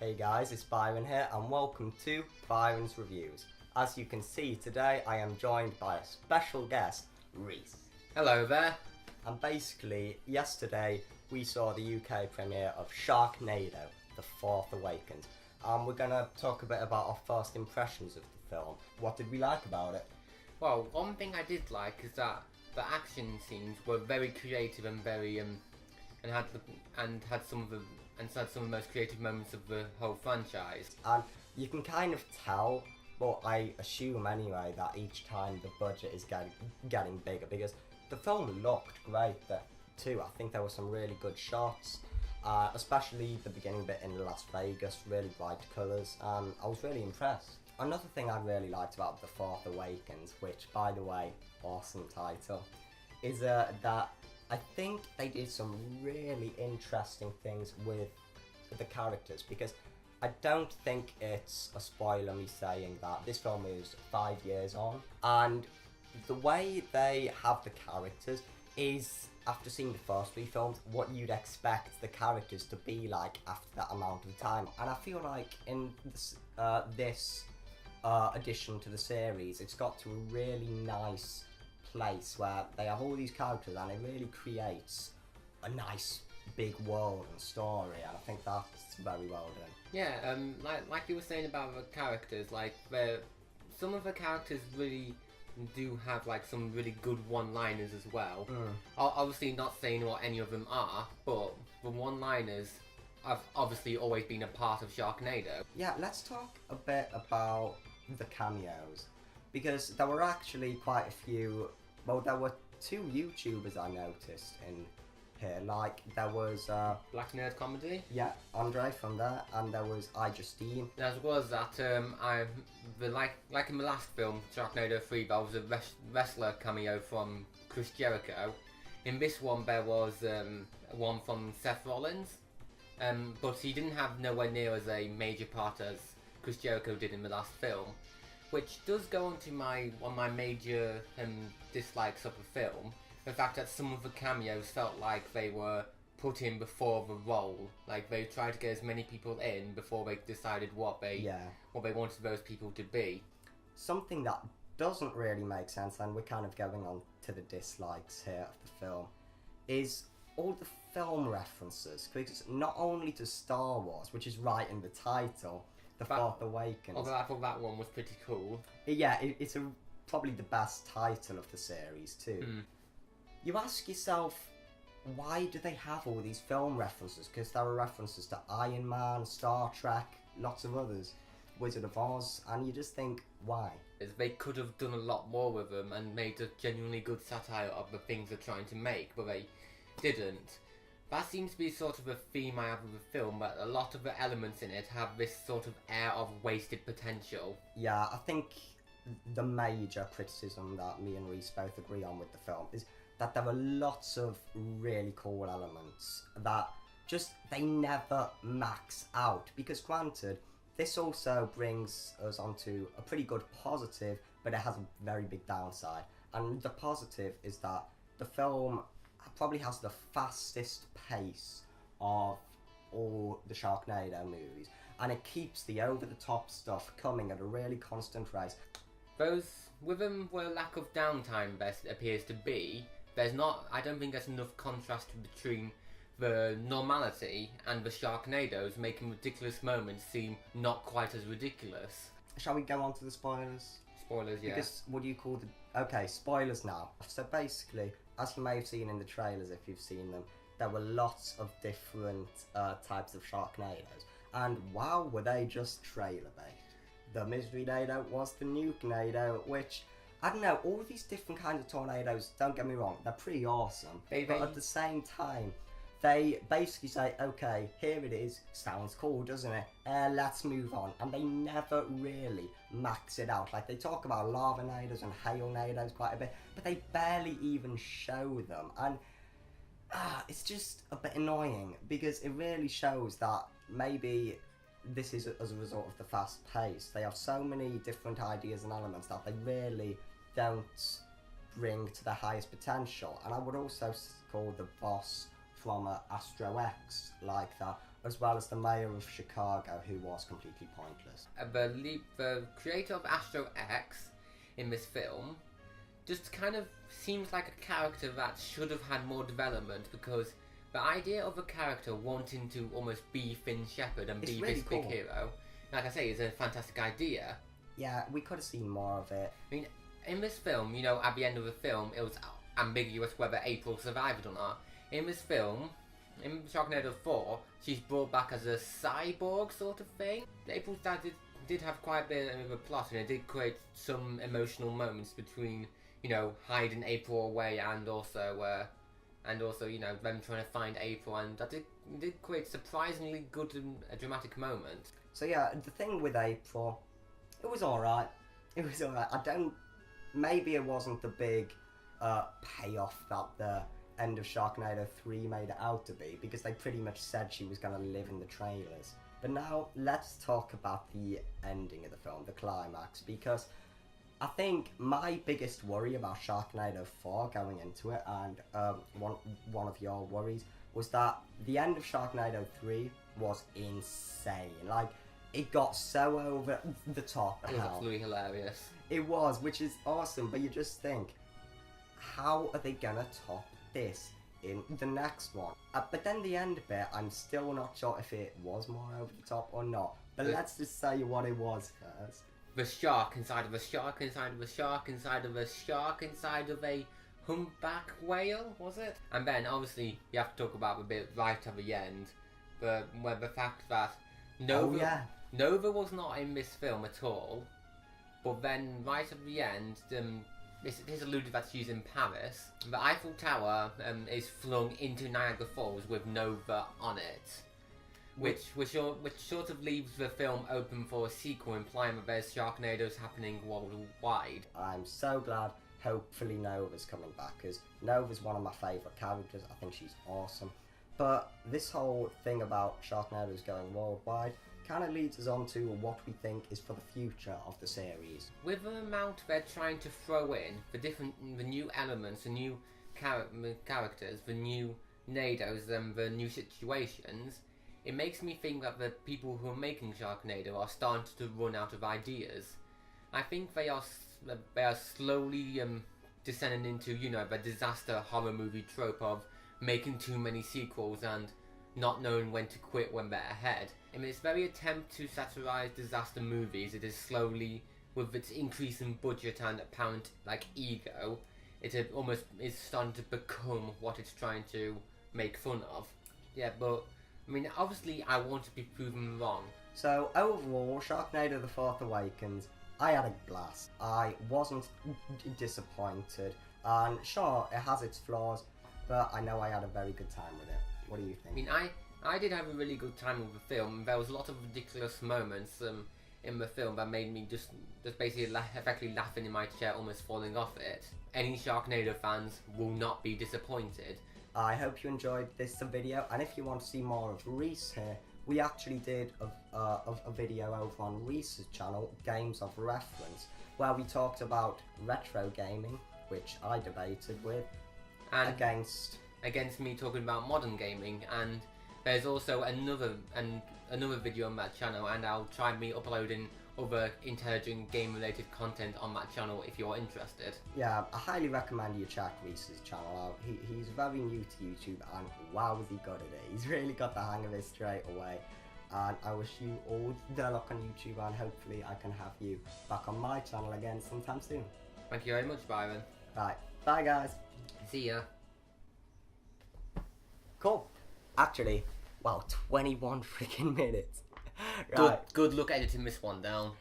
Hey guys, it's Byron here and welcome to Byron's Reviews. As you can see today I am joined by a special guest, Rhys. Hello there. And basically, yesterday we saw the UK premiere of Sharknado, The Fourth Awakens. And we're going to talk a bit about our first impressions of the film. What did we like about it? Well, one thing I did like is that the action scenes were very creative and very had some of the most creative moments of the whole franchise. And you can kind of tell, well, I assume anyway, that each time the budget is getting bigger, because the film looked great too. I think there were some really good shots, especially the beginning bit in Las Vegas, really bright colours, and I was really impressed. Another thing I really liked about The Fourth Awakens, which, by the way, awesome title, is that I think they did some really interesting things with the characters, because I don't think it's a spoiler me saying that this film is 5 years on, and the way they have the characters is, after seeing the first three films, what you'd expect the characters to be like after that amount of time. And I feel like in this addition to the series, it's got to a really nice place where they have all these characters and it really creates a nice big world and story, and I think that's very well done. Yeah, like you were saying about the characters, like some of the characters really do have like some really good one-liners as well. Obviously not saying what any of them are, but the one-liners have obviously always been a part of Sharknado. Yeah, let's talk a bit about the cameos, because there were actually quite a few. Well, there were two YouTubers I noticed in here. Like, there was Black Nerd Comedy. Yeah, Andre from there, and there was Justine. As well as that, like in the last film, Sharknado 3, there was a wrestler cameo from Chris Jericho. In this one, there was one from Seth Rollins, but he didn't have nowhere near as a major part as Chris Jericho did in the last film, which does go on to one of my major dislikes of the film. The fact that some of the cameos felt like they were put in before the role, like they tried to get as many people in before they decided what they wanted those people to be. Something that doesn't really make sense, and we're kind of going on to the dislikes here of the film, is all the film references, because not only to Star Wars, which is right in the title, The Fourth Awakens. Although I thought that one was pretty cool. Yeah, it's probably the best title of the series too. You ask yourself, why do they have all these film references? Because there are references to Iron Man, Star Trek, lots of others, Wizard of Oz, and you just think, why? They could have done a lot more with them and made a genuinely good satire of the things they're trying to make, but they didn't. That seems to be sort of a theme I have with the film, but a lot of the elements in it have this sort of air of wasted potential. Yeah, I think the major criticism that me and Rhys both agree on with the film is that there are lots of really cool elements that just, they never max out. Because granted, this also brings us onto a pretty good positive, but it has a very big downside. And the positive is that the film probably has the fastest pace of all the Sharknado movies, and it keeps the over-the-top stuff coming at a really constant rate. With them, where lack of downtime best appears to be, I don't think there's enough contrast between the normality and the Sharknados, making ridiculous moments seem not quite as ridiculous. Shall we go on to the spoilers? Spoilers, yeah. Because what do you call okay, spoilers now. So basically, as you may have seen in the trailers, if you've seen them, there were lots of different types of Sharknados. And wow, were they just trailer bait. The Mystery Nado was the Nuke Nado, which, I don't know, all these different kinds of tornadoes, don't get me wrong, they're pretty awesome. But at the same time, they basically say, okay, here it is, sounds cool, doesn't it? Let's move on. And they never really max it out. Like, they talk about lava nados and hail nados quite a bit, but they barely even show them. And it's just a bit annoying, because it really shows that maybe this is as a result of the fast pace. They have so many different ideas and elements that they really don't bring to their highest potential. And I would also call the boss from Astro X like that, as well as the mayor of Chicago, who was completely pointless. The creator of Astro X in this film just kind of seems like a character that should have had more development, because the idea of a character wanting to almost be Finn Shepard and be really this cool. big hero, like I say, is a fantastic idea. Yeah, we could have seen more of it. I mean, in this film, you know, at the end of the film, it was ambiguous whether April survived or not. In this film, in Sharknado 4, she's brought back as a cyborg sort of thing. April's dad did have quite a bit of a plot, and it did create some emotional moments between, you know, hiding April away and also, you know, them trying to find April, and that did create surprisingly good and dramatic moments. So yeah, the thing with April, it was alright. It was alright. Maybe it wasn't the big payoff that the end of Sharknado 3 made it out to be, because they pretty much said she was going to live in the trailers. But now, let's talk about the ending of the film, the climax, because I think my biggest worry about Sharknado 4 going into it, and one of your worries, was that the end of Sharknado 3 was insane. Like, it got so over the top. It was absolutely hilarious. It was, which is awesome, but you just think, how are they gonna top this in the next one? But then the end bit, I'm still not sure if it was more over the top or not. But let's just say what it was first. The shark inside of a shark inside of a shark inside of a shark inside of a humpback whale, was it? And then obviously you have to talk about the bit right at the end, where the fact that Nova was not in this film at all, but then right at the end, it is alluded that she's in Paris. The Eiffel Tower is flung into Niagara Falls with Nova on it, which sort of leaves the film open for a sequel, implying that there's Sharknadoes happening worldwide. I'm so glad, hopefully Nova's coming back, because Nova's one of my favourite characters. I think she's awesome. But this whole thing about Sharknadoes going worldwide kind of leads us on to what we think is for the future of the series. With the amount they're trying to throw in, the new elements, the new characters, the new NADOs, and the new situations, it makes me think that the people who are making Sharknado are starting to run out of ideas. I think they are slowly descending into, you know, the disaster horror movie trope of making too many sequels and not knowing when to quit when they're ahead. I mean, its very attempt to satirize disaster movies, it is slowly, with its increase in budget and apparent, like, ego, it almost is starting to become what it's trying to make fun of. Yeah, but, I mean, obviously I want to be proven wrong. So, overall, Sharknado The Fourth Awakens, I had a blast. I wasn't disappointed, and sure, it has its flaws, but I know I had a very good time with it. What do you think? I mean, I did have a really good time with the film. There was a lot of ridiculous moments in the film that made me just basically effectively laughing in my chair, almost falling off it. Any Sharknado fans will not be disappointed. I hope you enjoyed this video, and if you want to see more of Rhys here, we actually did a video over on Rhys's channel, Games of Reference, where we talked about retro gaming, which I debated with, and against me talking about modern gaming. And there's also another video on that channel, and I'll try me uploading other intelligent game related content on that channel if you're interested. Yeah, I highly recommend you check Rhys's channel out. He's very new to YouTube, and wow, is he good at it. He's really got the hang of it straight away. And I wish you all the luck on YouTube, and hopefully I can have you back on my channel again sometime soon. Thank you very much, Byron. Right, bye guys. See ya. Cool. Actually, wow, 21 freaking minutes. Right. Good luck editing this one down.